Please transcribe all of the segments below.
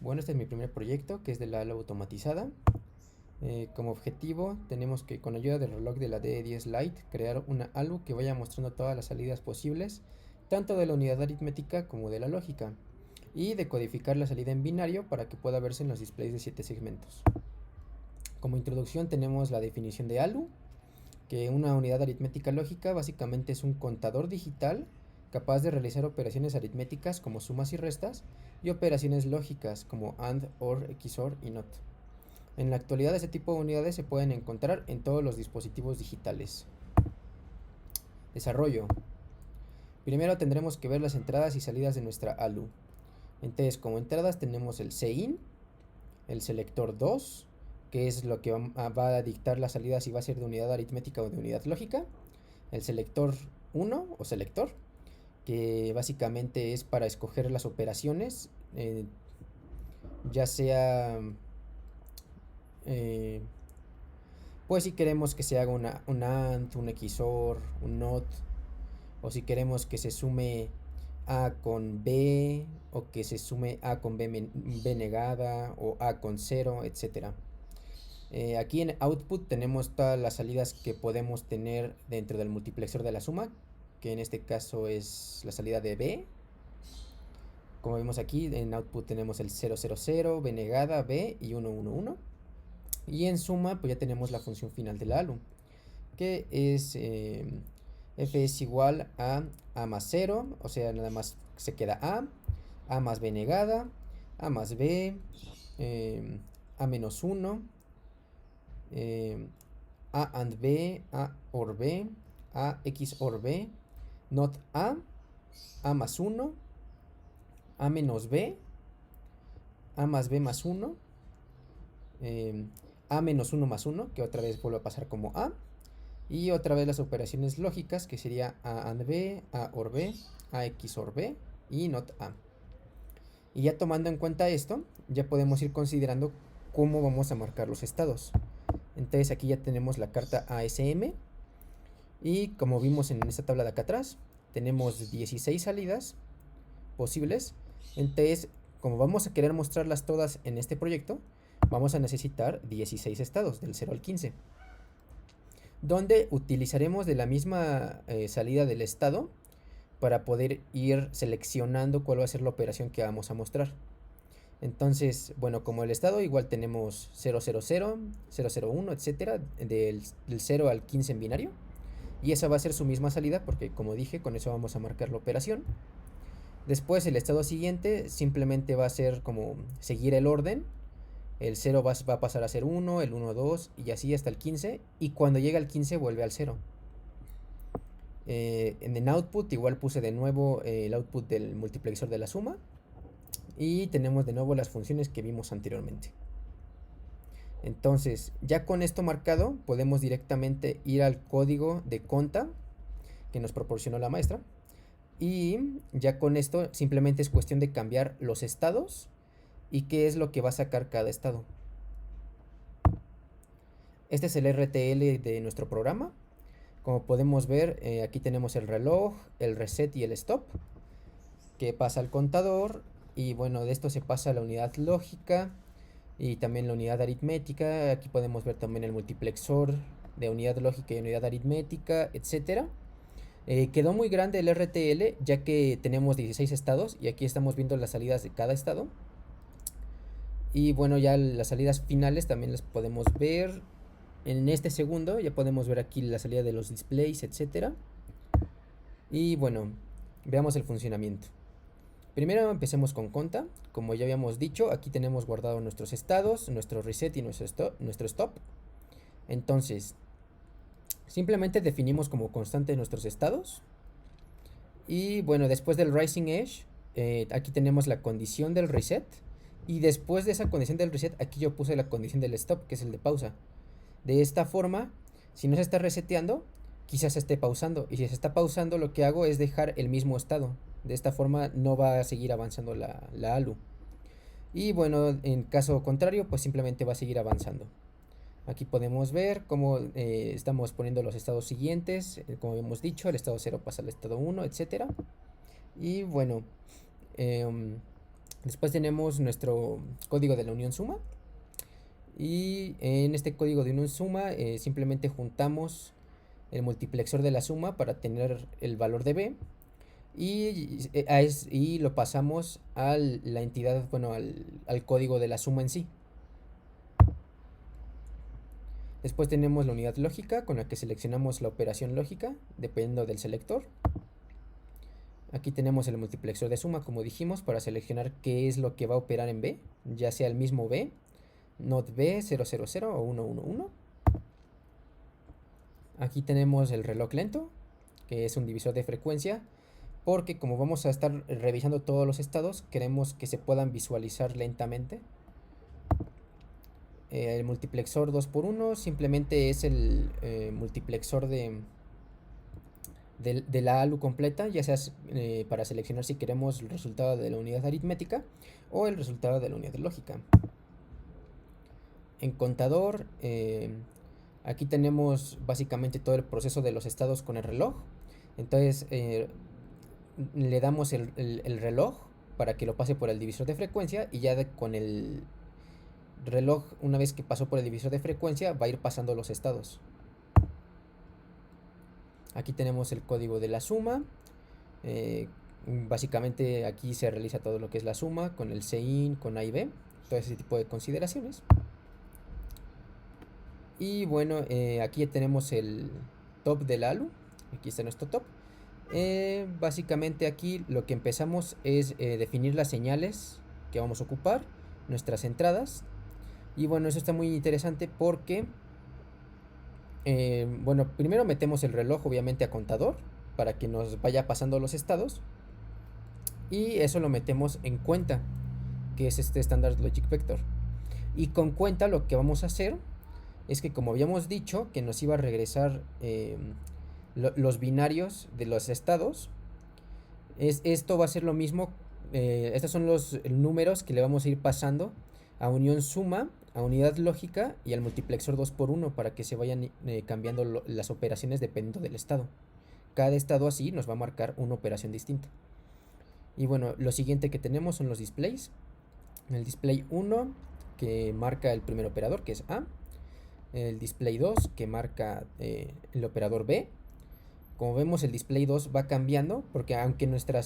Bueno, este es mi primer proyecto, que es de la ALU automatizada. Como objetivo tenemos que, con ayuda del reloj de la D10 Lite, crear una ALU que vaya mostrando todas las salidas posibles, tanto de la unidad aritmética como de la lógica, y decodificar la salida en binario para que pueda verse en los displays de 7 segmentos. Como introducción tenemos la definición de ALU, que una unidad aritmética lógica básicamente es un contador digital capaz de realizar operaciones aritméticas como sumas y restas y operaciones lógicas como AND, OR, XOR y NOT. En la actualidad este tipo de unidades se pueden encontrar en todos los dispositivos digitales. Desarrollo. Primero tendremos que ver las entradas y salidas de nuestra ALU. Entonces, como entradas tenemos el CIN, el selector 2, que es lo que va a dictar la salida si va a ser de unidad aritmética o de unidad lógica. El selector 1 o selector, que básicamente es para escoger las operaciones, ya sea, pues si queremos que se haga un AND, un XOR, un NOT, o si queremos que se sume A con B, o que se sume A con B negada, o A con 0, etc. Aquí en output tenemos todas las salidas que podemos tener dentro del multiplexor de la suma, que en este caso es la salida de B. Como vemos aquí, en output tenemos el 0, 0, 0, B negada, B y 1, 1, 1. Y en suma, pues ya tenemos la función final de la ALU, que es F es igual a más 0, o sea, nada más se queda A más B negada, A más B, A menos 1, A and B, A or B, A X or B, not A más 1, A menos B, A más B más 1, A menos 1 más 1, que otra vez vuelve a pasar como A, y otra vez las operaciones lógicas, que sería A and B, A or B, A X or B y not A. Y ya tomando en cuenta esto, ya podemos ir considerando cómo vamos a marcar los estados. Entonces aquí ya tenemos la carta ASM, y como vimos en esta tabla de acá atrás, tenemos 16 salidas posibles. Entonces, como vamos a querer mostrarlas todas en este proyecto, vamos a necesitar 16 estados, del 0 al 15. Donde utilizaremos de la misma salida del estado para poder ir seleccionando cuál va a ser la operación que vamos a mostrar. Entonces, bueno, como el estado igual tenemos 000, 001, etcétera, del 0 al 15 en binario. Y esa va a ser su misma salida porque, como dije, con eso vamos a marcar la operación. Después el estado siguiente simplemente va a ser como seguir el orden. El 0 va a pasar a ser 1, el 1, 2 y así hasta el 15. Y cuando llega al 15 vuelve al 0. En output igual puse de nuevo el output del multiplexor de la suma. Y tenemos de nuevo las funciones que vimos anteriormente. Entonces, ya con esto marcado, podemos directamente ir al código de conta que nos proporcionó la maestra. Y ya con esto simplemente es cuestión de cambiar los estados y qué es lo que va a sacar cada estado. Este es el RTL de nuestro programa. Como podemos ver, aquí tenemos el reloj, el reset y el stop, que pasa al contador. Y bueno, de esto se pasa a la unidad lógica y también la unidad aritmética. Aquí podemos ver también el multiplexor de unidad lógica y unidad aritmética, etcétera. Quedó muy grande el RTL ya que tenemos 16 estados y aquí estamos viendo las salidas de cada estado. Y bueno, ya las salidas finales también las podemos ver en este segundo. Ya podemos ver aquí la salida de los displays, etcétera. Y bueno, veamos el funcionamiento. Primero empecemos con conta. Como ya habíamos dicho, aquí tenemos guardado nuestros estados, nuestro reset y nuestro stop. Entonces, simplemente definimos como constante nuestros estados. Y bueno, después del rising edge, aquí tenemos la condición del reset. Y después de esa condición del reset, aquí yo puse la condición del stop, que es el de pausa. De esta forma, si no se está reseteando, quizás se esté pausando. Y si se está pausando, lo que hago es dejar el mismo estado. De esta forma no va a seguir avanzando la ALU. Y bueno, en caso contrario, pues simplemente va a seguir avanzando. Aquí podemos ver cómo estamos poniendo los estados siguientes. Como hemos dicho, el estado 0 pasa al estado 1, etcétera. Y bueno, Después tenemos nuestro código de la unión suma. Y en este código de unión suma simplemente juntamos el multiplexor de la suma para tener el valor de b. Y lo pasamos a la entidad, bueno, al código de la suma en sí. Después tenemos la unidad lógica con la que seleccionamos la operación lógica dependiendo del selector. Aquí tenemos el multiplexor de suma, como dijimos, para seleccionar qué es lo que va a operar en B, ya sea el mismo B, not B, 000 o 111. Aquí tenemos el reloj lento, que es un divisor de frecuencia, porque como vamos a estar revisando todos los estados, queremos que se puedan visualizar lentamente. El multiplexor 2x1 simplemente es el multiplexor de la ALU completa, ya sea para seleccionar si queremos el resultado de la unidad aritmética o el resultado de la unidad lógica. En contador, aquí tenemos básicamente todo el proceso de los estados con el reloj. Entonces le damos el reloj para que lo pase por el divisor de frecuencia, y ya con el reloj, una vez que pasó por el divisor de frecuencia, va a ir pasando los estados. Aquí tenemos el código de la suma. Básicamente aquí se realiza todo lo que es la suma con el CIN, con A y B, todo ese tipo de consideraciones. Y bueno, aquí tenemos el top del ALU. Aquí está nuestro top. Básicamente aquí lo que empezamos es definir las señales que vamos a ocupar, nuestras entradas. Y bueno, eso está muy interesante porque bueno, primero metemos el reloj obviamente a contador para que nos vaya pasando los estados, y eso lo metemos en cuenta, que es este Standard Logic Vector. Y con cuenta lo que vamos a hacer es que, como habíamos dicho, que nos iba a regresar los binarios de los estados, esto va a ser lo mismo. Estos son los números que le vamos a ir pasando a unión suma, a unidad lógica y al multiplexor 2x1 para que se vayan cambiando las operaciones dependiendo del estado. Cada estado así nos va a marcar una operación distinta. Y bueno, lo siguiente que tenemos son los displays. El display 1 que marca el primer operador, que es A. El display 2 que marca el operador B. Como vemos, el display 2 va cambiando porque aunque nuestro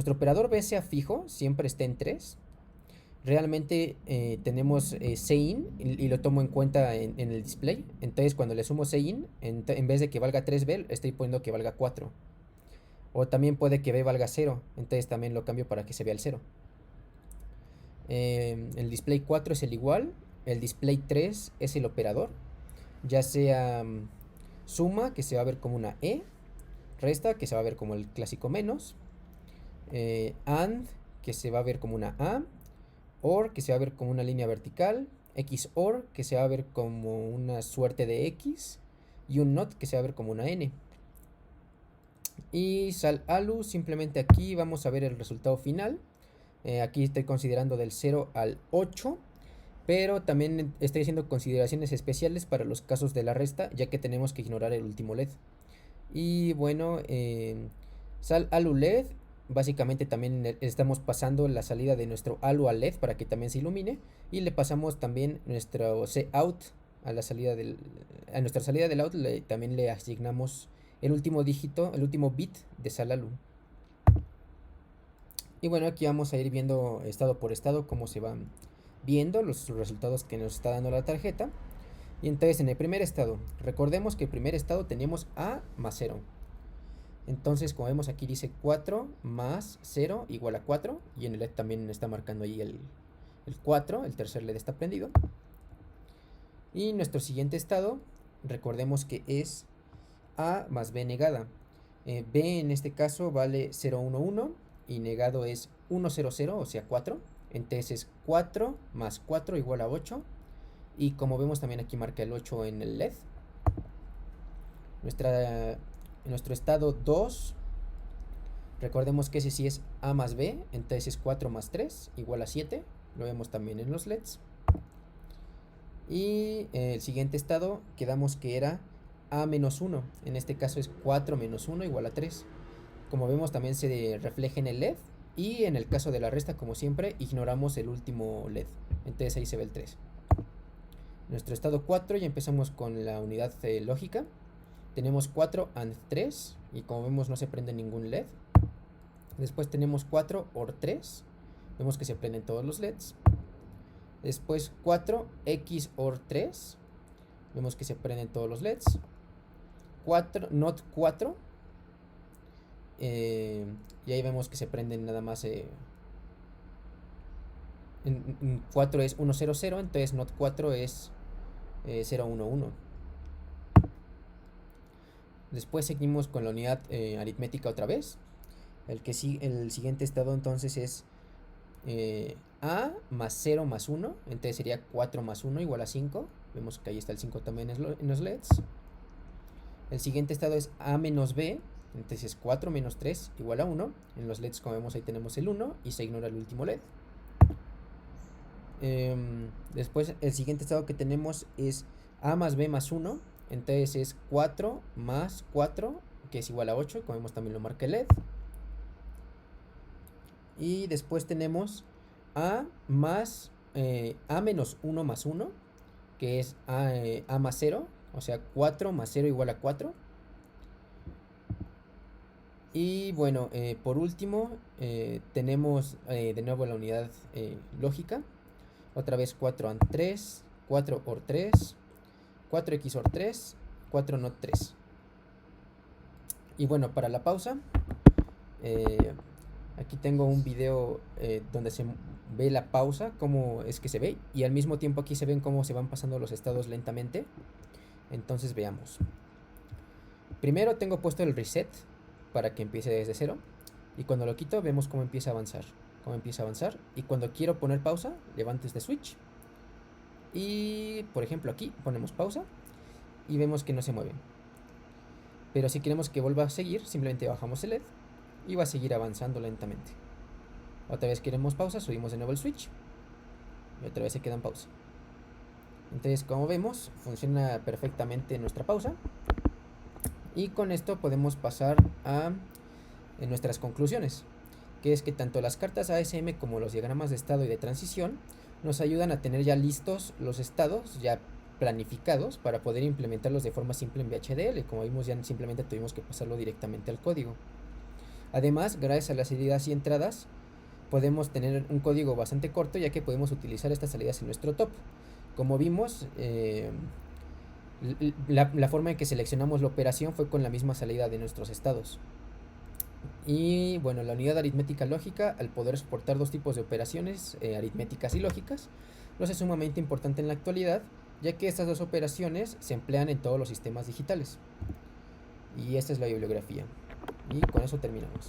operador B sea fijo, siempre está en 3. Realmente tenemos CIN y lo tomo en cuenta en el display. Entonces cuando le sumo CIN, en vez de que valga 3B, estoy poniendo que valga 4. O también puede que B valga 0, entonces también lo cambio para que se vea el 0. El display 4 es el igual. El display 3 es el operador, ya sea suma, que se va a ver como una E, resta, que se va a ver como el clásico menos, AND, que se va a ver como una A, OR, que se va a ver como una línea vertical, XOR, que se va a ver como una suerte de X, y un NOT, que se va a ver como una N. Y sal ALU, simplemente aquí vamos a ver el resultado final. Aquí estoy considerando del 0 al 8, pero también estoy haciendo consideraciones especiales para los casos de la resta, ya que tenemos que ignorar el último LED. Y bueno, sal ALU LED, básicamente también estamos pasando la salida de nuestro ALU al LED para que también se ilumine, y le pasamos también nuestro COUT a nuestra salida del out, también le asignamos el último dígito, el último bit de sal ALU. Y bueno, aquí vamos a ir viendo estado por estado cómo se van viendo los resultados que nos está dando la tarjeta. Y entonces en el primer estado, recordemos que el primer estado teníamos A más 0. Entonces, como vemos aquí dice 4 más 0 igual a 4. Y en el LED también está marcando ahí el 4, el tercer LED está prendido. Y nuestro siguiente estado, recordemos que es A más B negada. B en este caso vale 011 y negado es 100, o sea 4. Entonces es 4 más 4 igual a 8. Y como vemos también aquí marca el 8 en el LED. Nuestro estado 2, recordemos que ese sí es A más B, entonces es 4 más 3 igual a 7. Lo vemos también en los LEDs. Y el siguiente estado quedamos que era A menos 1. En este caso es 4 menos 1 igual a 3. Como vemos también se refleja en el LED. Y en el caso de la resta, como siempre, ignoramos el último LED. Entonces ahí se ve el 3. Nuestro estado 4, ya empezamos con la unidad lógica. Tenemos 4 AND 3 y como vemos no se prende ningún LED. Después tenemos 4 OR 3. Vemos que se prenden todos los LEDs. Después 4 XOR 3. Vemos que se prenden todos los LEDs. 4 NOT 4. Y ahí vemos que se prenden nada más. 4 es 1 0 0. Entonces NOT 4 es 0 1 1. Después seguimos con la unidad aritmética otra vez. El siguiente estado entonces es A más 0 más 1. Entonces sería 4 más 1 igual a 5. Vemos que ahí está el 5 también en los LEDs. El siguiente estado es A menos B. Entonces es 4 menos 3 igual a 1. En los LEDs, como vemos, ahí tenemos el 1 y se ignora el último LED. Después el siguiente estado que tenemos es A más B más 1. Entonces es 4 más 4, que es igual a 8. Como vemos, también lo marca el LED. Y después tenemos A más A menos 1 más 1, que es A más 0. O sea, 4 más 0 igual a 4. Y bueno, por último, tenemos de nuevo la unidad lógica. Otra vez 4 AND 3, 4 OR 3, 4 XOR 3, 4 NOT 3. Y bueno, para la pausa, aquí tengo un video donde se ve la pausa, cómo es que se ve. Y al mismo tiempo aquí se ven cómo se van pasando los estados lentamente. Entonces veamos. Primero tengo puesto el reset para que empiece desde 0. Y cuando lo quito vemos cómo empieza a avanzar. Y cuando quiero poner pausa, levanto este switch. Y por ejemplo aquí ponemos pausa. Y vemos que no se mueve. Pero si queremos que vuelva a seguir, simplemente bajamos el LED. Y va a seguir avanzando lentamente. Otra vez queremos pausa, subimos de nuevo el switch. Y otra vez se queda en pausa. Entonces, como vemos, funciona perfectamente nuestra pausa. Y con esto podemos pasar a nuestras conclusiones, que es que tanto las cartas ASM como los diagramas de estado y de transición nos ayudan a tener ya listos los estados ya planificados para poder implementarlos de forma simple en VHDL. Como vimos, ya simplemente tuvimos que pasarlo directamente al código. Además, gracias a las salidas y entradas, podemos tener un código bastante corto, ya que podemos utilizar estas salidas en nuestro top. Como vimos, la forma en que seleccionamos la operación fue con la misma salida de nuestros estados. Y bueno, la unidad aritmética lógica, al poder soportar dos tipos de operaciones, aritméticas y lógicas, lo hace sumamente importante en la actualidad, ya que estas dos operaciones se emplean en todos los sistemas digitales. Y esta es la bibliografía. Y con eso terminamos.